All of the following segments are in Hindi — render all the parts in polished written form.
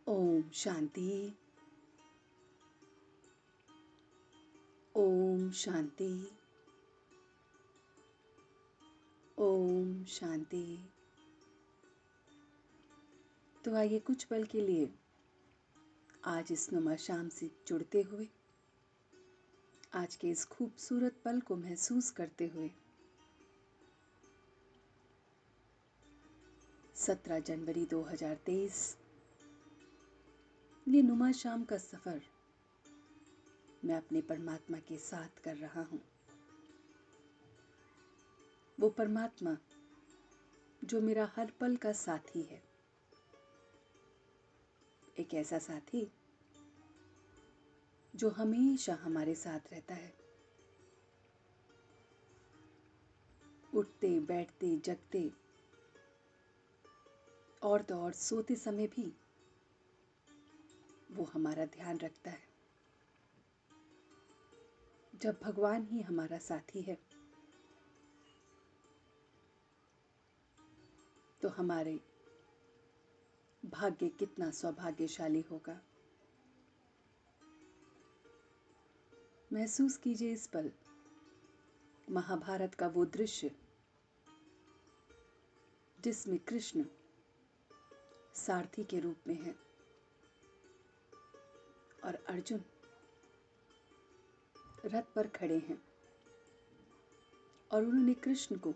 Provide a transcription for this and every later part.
ओम शांति। ओम शांति। ओम शांति। तो आइए कुछ पल के लिए आज इस नुमा शाम से जुड़ते हुए आज के इस खूबसूरत पल को महसूस करते हुए 17 जनवरी 2023 ये नुमा शाम का सफर मैं अपने परमात्मा के साथ कर रहा हूं। वो परमात्मा जो मेरा हर पल का साथी है, एक ऐसा साथी जो हमेशा हमारे साथ रहता है। उठते बैठते जगते और तो और सोते समय भी वो हमारा ध्यान रखता है। जब भगवान ही हमारा साथी है तो हमारे भाग्य कितना सौभाग्यशाली होगा। महसूस कीजिए इस पल महाभारत का वो दृश्य जिसमें कृष्ण सारथी के रूप में है और अर्जुन रथ पर खड़े हैं और उन्होंने कृष्ण को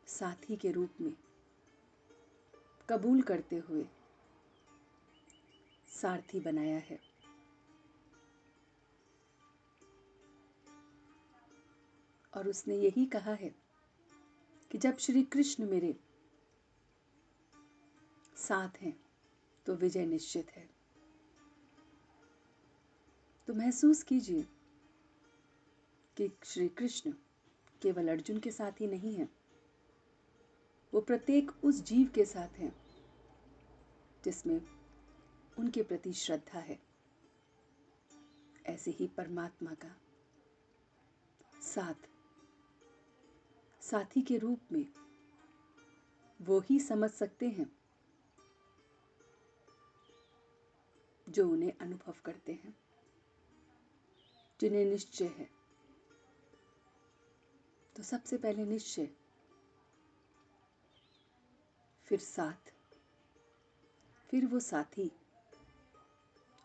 साथी के रूप में कबूल करते हुए सारथी बनाया है। और उसने यही कहा है कि जब श्री कृष्ण मेरे साथ हैं तो विजय निश्चित है। तो महसूस कीजिए कि श्री कृष्ण केवल अर्जुन के साथ ही नहीं है, वो प्रत्येक उस जीव के साथ हैं जिसमें उनके प्रति श्रद्धा है। ऐसे ही परमात्मा का साथी के रूप में वो ही समझ सकते हैं जो उन्हें अनुभव करते हैं, जिन्हें निश्चय है। तो सबसे पहले निश्चय, फिर साथ, फिर वो साथी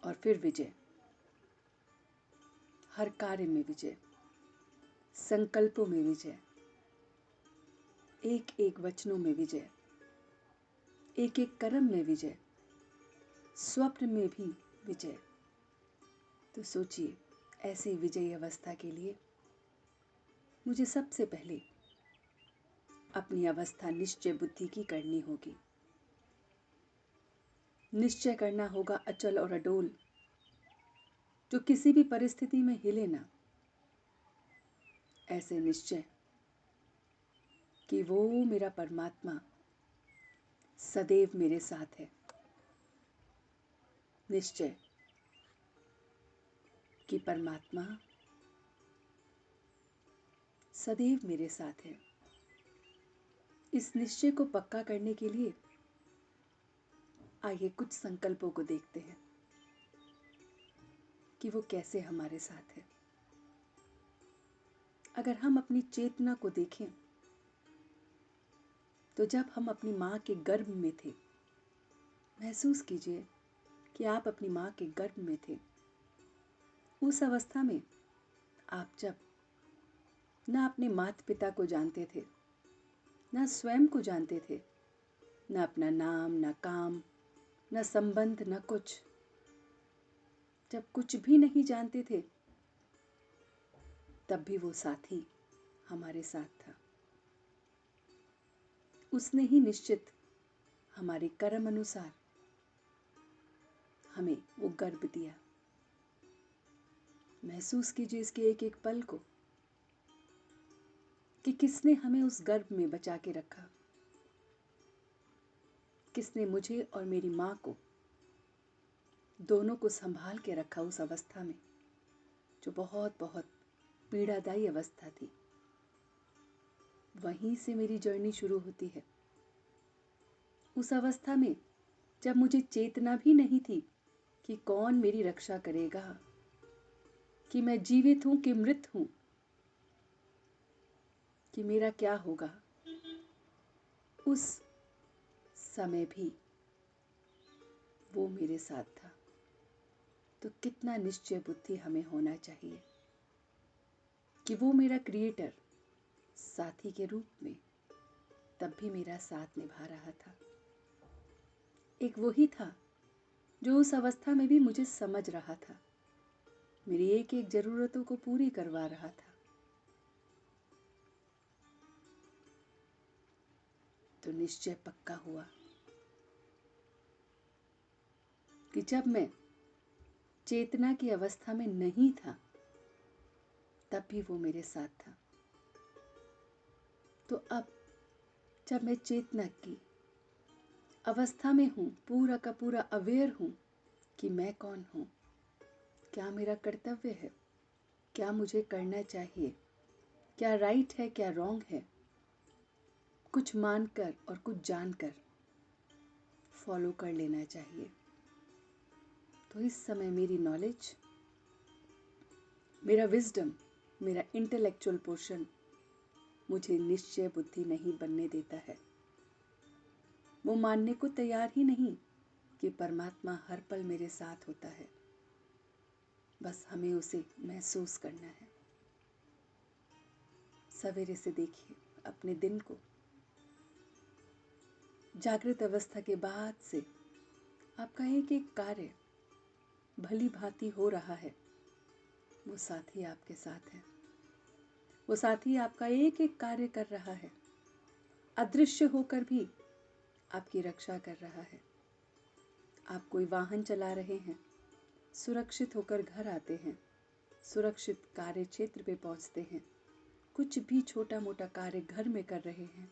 और फिर विजय। हर कार्य में विजय, संकल्पों में विजय, एक एक वचनों में विजय, एक एक कर्म में विजय, स्वप्न में भी विजय। तो सोचिए, ऐसी विजयी अवस्था के लिए मुझे सबसे पहले अपनी अवस्था निश्चय बुद्धि की करनी होगी। निश्चय करना होगा अचल और अडोल, जो किसी भी परिस्थिति में हिले ना। ऐसे निश्चय कि वो मेरा परमात्मा सदैव मेरे साथ है। निश्चय कि परमात्मा सदैव मेरे साथ है। इस निश्चय को पक्का करने के लिए आइए कुछ संकल्पों को देखते हैं कि वो कैसे हमारे साथ है। अगर हम अपनी चेतना को देखें तो जब हम अपनी माँ के गर्भ में थे, महसूस कीजिए कि आप अपनी माँ के गर्भ में थे। उस अवस्था में आप जब न अपने माता पिता को जानते थे, न स्वयं को जानते थे, न अपना नाम, न काम, न संबंध, न कुछ, जब कुछ भी नहीं जानते थे, तब भी वो साथी हमारे साथ था। उसने ही निश्चित हमारे कर्म अनुसार हमें वो गर्भ दिया। महसूस कीजिए इसके एक एक पल को कि किसने हमें उस गर्भ में बचा के रखा, किसने मुझे और मेरी माँ को दोनों को संभाल के रखा उस अवस्था में, जो बहुत बहुत पीड़ादायी अवस्था थी। वहीं से मेरी जर्नी शुरू होती है। उस अवस्था में जब मुझे चेतना भी नहीं थी कि कौन मेरी रक्षा करेगा, कि मैं जीवित हूं कि मृत हूं, कि मेरा क्या होगा, उस समय भी वो मेरे साथ था। तो कितना निश्चय बुद्धि हमें होना चाहिए कि वो मेरा क्रिएटर साथी के रूप में तब भी मेरा साथ निभा रहा था। एक वही था जो उस अवस्था में भी मुझे समझ रहा था, मेरी एक एक जरूरतों को पूरी करवा रहा था। तो निश्चय पक्का हुआ कि जब मैं चेतना की अवस्था में नहीं था तब भी वो मेरे साथ था। तो अब जब मैं चेतना की अवस्था में हूं, पूरा का पूरा अवेयर हूं कि मैं कौन हूं, क्या मेरा कर्तव्य है, क्या मुझे करना चाहिए, क्या राइट है, क्या रॉन्ग है, कुछ मानकर और कुछ जानकर फॉलो कर लेना चाहिए। तो इस समय मेरी नॉलेज, मेरा विजडम, मेरा इंटेलेक्चुअल पोर्शन मुझे निश्चय बुद्धि नहीं बनने देता है। वो मानने को तैयार ही नहीं कि परमात्मा हर पल मेरे साथ होता है, बस हमें उसे महसूस करना है। सवेरे से देखिए अपने दिन को, जागृत अवस्था के बाद से आपका एक एक कार्य भली भांति हो रहा है। वो साथी आपके साथ है, वो साथी आपका एक एक कार्य कर रहा है, अदृश्य होकर भी आपकी रक्षा कर रहा है। आप कोई वाहन चला रहे हैं, सुरक्षित होकर घर आते हैं, सुरक्षित कार्य क्षेत्र पे पहुंचते हैं, कुछ भी छोटा मोटा कार्य घर में कर रहे हैं,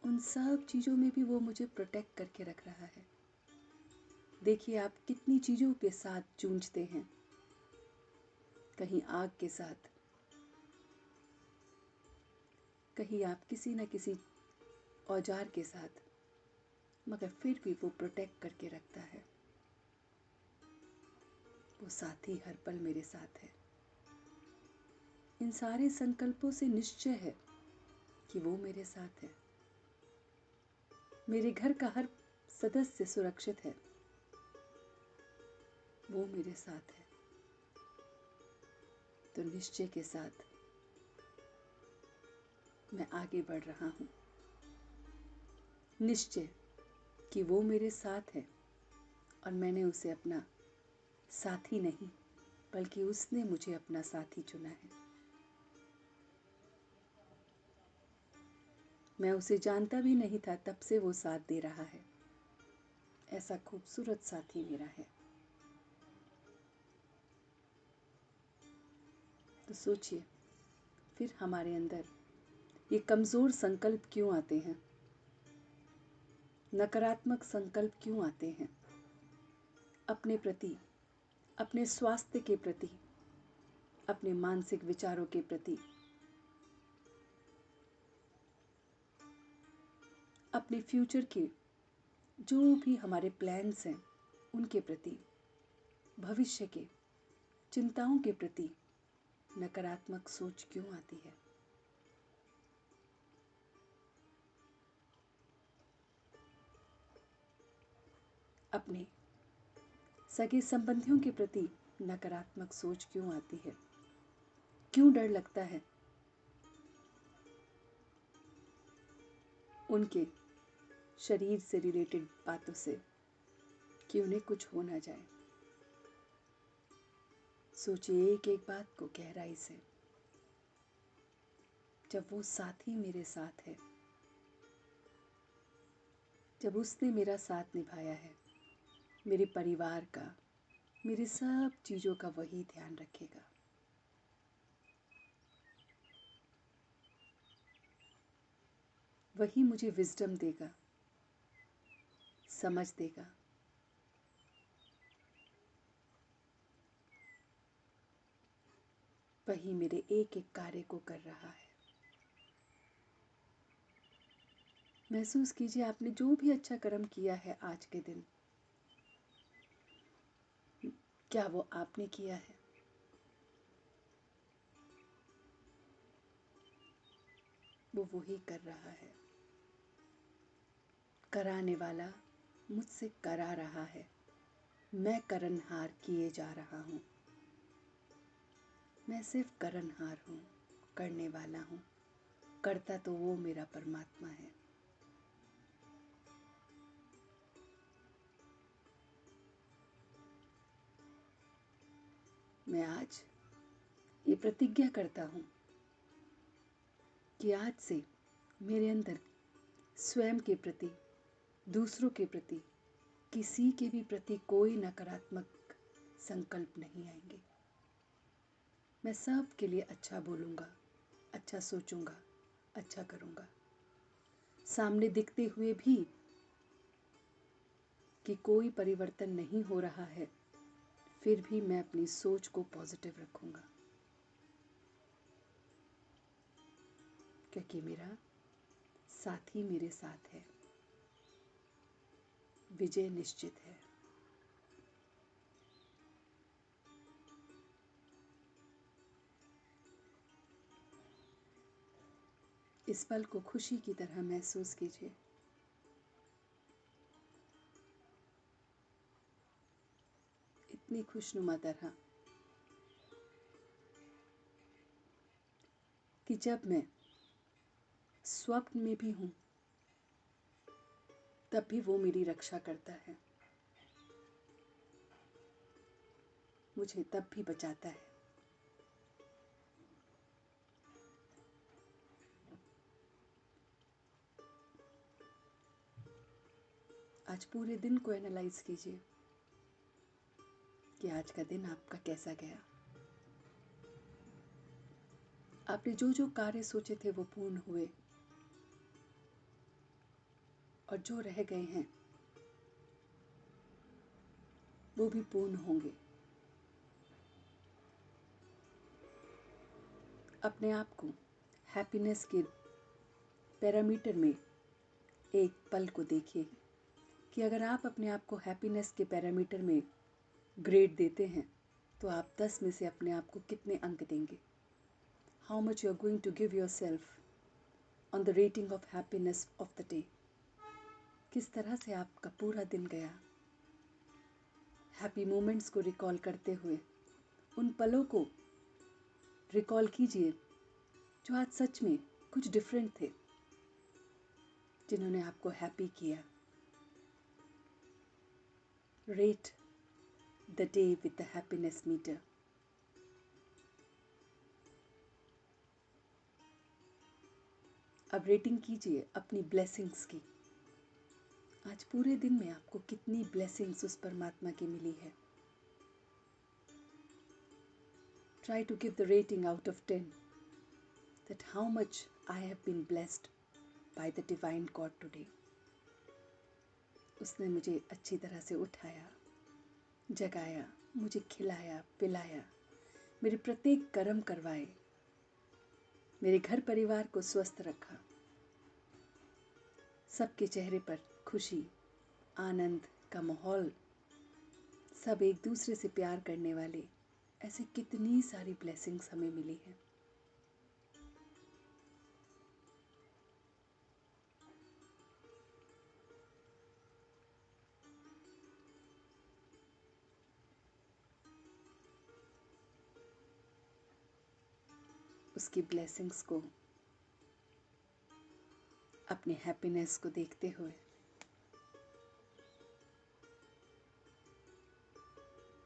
उन सब चीज़ों में भी वो मुझे प्रोटेक्ट करके रख रहा है। देखिए आप कितनी चीज़ों के साथ जूझते हैं, कहीं आग के साथ, कहीं आप किसी न किसी औजार के साथ, मगर फिर भी वो प्रोटेक्ट करके रखता है। वो साथी हर पल मेरे साथ है। इन सारे संकल्पों से निश्चय है कि वो मेरे साथ है। मेरे घर का हर सदस्य सुरक्षित है, वो मेरे साथ है। तो निश्चय के साथ मैं आगे बढ़ रहा हूं। निश्चय कि वो मेरे साथ है और मैंने उसे अपना साथी नहीं बल्कि उसने मुझे अपना साथी चुना है। मैं उसे जानता भी नहीं था, तब से वो साथ दे रहा है। ऐसा खूबसूरत साथी मेरा है। तो सोचिए फिर हमारे अंदर ये कमजोर संकल्प क्यों आते हैं, नकारात्मक संकल्प क्यों आते हैं अपने प्रति, अपने स्वास्थ्य के प्रति, अपने मानसिक विचारों के प्रति, अपने फ्यूचर के जो भी हमारे प्लान्स हैं उनके प्रति, भविष्य के चिंताओं के प्रति नकारात्मक सोच क्यों आती है। अपने सगे संबंधियों के प्रति नकारात्मक सोच क्यों आती है, क्यों डर लगता है उनके शरीर से रिलेटेड बातों से कि उन्हें कुछ हो ना जाए। सोचिए एक एक बात को गहराई से। जब वो साथी मेरे साथ है, जब उसने मेरा साथ निभाया है, मेरे परिवार का, मेरी सब चीज़ों का वही ध्यान रखेगा। वही मुझे विजडम देगा, समझ देगा। वही मेरे एक एक कार्य को कर रहा है। महसूस कीजिए आपने जो भी अच्छा कर्म किया है आज के दिन, क्या वो आपने किया है? वो वही कर रहा है। कराने वाला मुझसे करा रहा है। मैं करनहार किए जा रहा हूँ। मैं सिर्फ करनहार हूँ, करने वाला हूँ। करता तो वो मेरा परमात्मा है। मैं आज ये प्रतिज्ञा करता हूँ कि आज से मेरे अंदर स्वयं के प्रति, दूसरों के प्रति, किसी के भी प्रति कोई नकारात्मक संकल्प नहीं आएंगे। मैं सब के लिए अच्छा बोलूँगा, अच्छा सोचूंगा, अच्छा करूँगा। सामने दिखते हुए भी कि कोई परिवर्तन नहीं हो रहा है, फिर भी मैं अपनी सोच को पॉजिटिव रखूँगा, क्योंकि मेरा साथी मेरे साथ है। विजय निश्चित है। इस पल को खुशी की तरह महसूस कीजिए। इतनी खुशनुमा तरह कि जब मैं स्वप्न में भी हूँ तब भी वो मेरी रक्षा करता है, मुझे तब भी बचाता है। आज पूरे दिन को एनालाइज कीजिए कि आज का दिन आपका कैसा गया। आपने जो जो कार्य सोचे थे वो पूर्ण हुए, और जो रह गए हैं वो भी पूर्ण होंगे। अपने आप को हैप्पीनेस के पैरामीटर में एक पल को देखिए कि अगर आप अपने आप को हैप्पीनेस के पैरामीटर में ग्रेड देते हैं तो आप 10 में से अपने आप को कितने अंक देंगे? How much you are going to give yourself on the rating of happiness of the day? किस तरह से आपका पूरा दिन गया? हैप्पी मोमेंट्स को रिकॉल करते हुए उन पलों को रिकॉल कीजिए जो आज सच में कुछ डिफरेंट थे, जिन्होंने आपको हैप्पी किया। Rate the day with the happiness meter. अब रेटिंग कीजिए अपनी ब्लेसिंग्स की। आज पूरे दिन में आपको कितनी ब्लेसिंग्स उस परमात्मा की मिली है? Try to give the rating out of 10 that how much I have been blessed by the divine God today. उसने मुझे अच्छी तरह से उठाया, जगाया, मुझे खिलाया, पिलाया, मेरे प्रत्येक कर्म करवाए, मेरे घर परिवार को स्वस्थ रखा। सबके चेहरे पर खुशी, आनंद का माहौल, सब एक दूसरे से प्यार करने वाले, ऐसे कितनी सारी ब्लेसिंग्स हमें मिली हैं। उसकी ब्लेसिंग्स को, अपने हैप्पीनेस को देखते हुए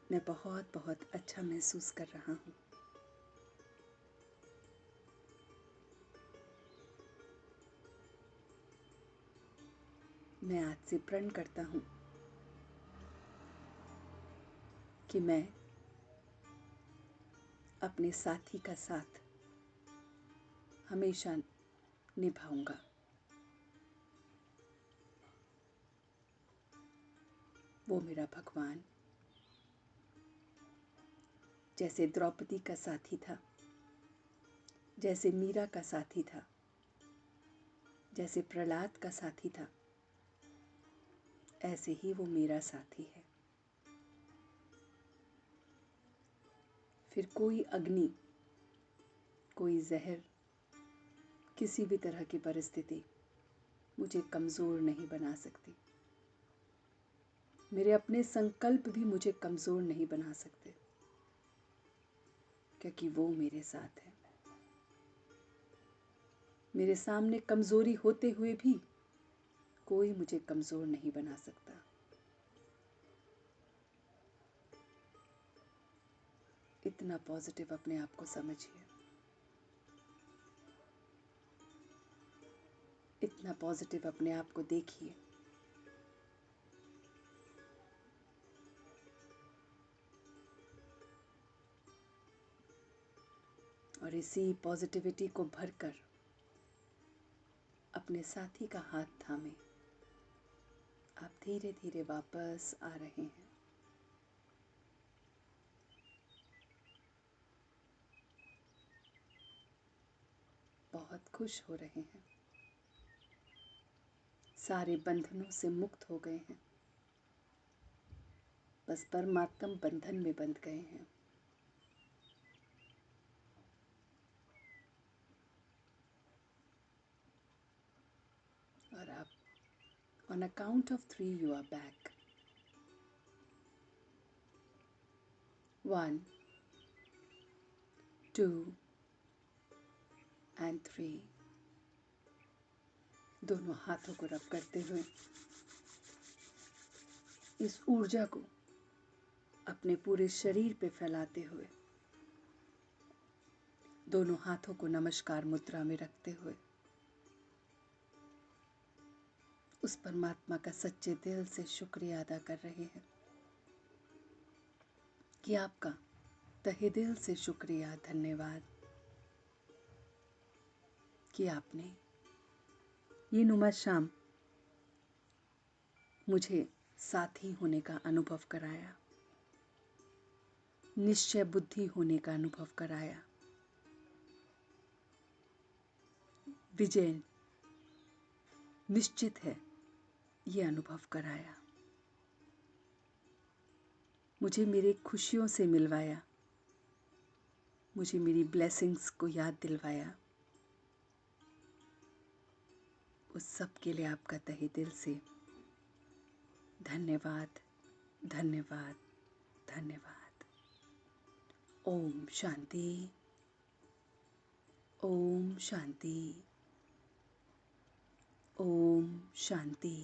मैं बहुत बहुत अच्छा महसूस कर रहा हूँ। मैं आज से प्रण करता हूँ कि मैं अपने साथी का साथ हमेशा निभाऊंगा। वो मेरा भगवान जैसे द्रौपदी का साथी था, जैसे मीरा का साथी था, जैसे प्रहलाद का साथी था, ऐसे ही वो मेरा साथी है। फिर कोई अग्नि, कोई जहर, किसी भी तरह की परिस्थिति मुझे कमज़ोर नहीं बना सकती। मेरे अपने संकल्प भी मुझे कमज़ोर नहीं बना सकते, क्योंकि वो मेरे साथ है। मेरे सामने कमज़ोरी होते हुए भी कोई मुझे कमज़ोर नहीं बना सकता। इतना पॉजिटिव अपने आप को समझिए, इतना पॉजिटिव अपने आप को देखिए। और इसी पॉजिटिविटी को भरकर अपने साथी का हाथ थामे आप धीरे धीरे वापस आ रहे हैं। बहुत खुश हो रहे हैं, सारे बंधनों से मुक्त हो गए हैं, बस परमात्म बंधन में बंध गए हैं। और आप on a count of 3 you are back. 1 2 and 3। दोनों हाथों को रब करते हुए इस ऊर्जा को अपने पूरे शरीर पे फैलाते हुए, दोनों हाथों को नमस्कार मुद्रा में रखते हुए उस परमात्मा का सच्चे दिल से शुक्रिया अदा कर रहे हैं कि आपका तहे दिल से शुक्रिया, धन्यवाद कि आपने ये नुमा शाम मुझे साथी होने का अनुभव कराया, निश्चय बुद्धि होने का अनुभव कराया, विजय निश्चित है ये अनुभव कराया, मुझे मेरी खुशियों से मिलवाया, मुझे मेरी ब्लेसिंग्स को याद दिलवाया। उस सब के लिए आपका तहे दिल से धन्यवाद, धन्यवाद, धन्यवाद। ओम शांति, ओम शांति, ओम शांति।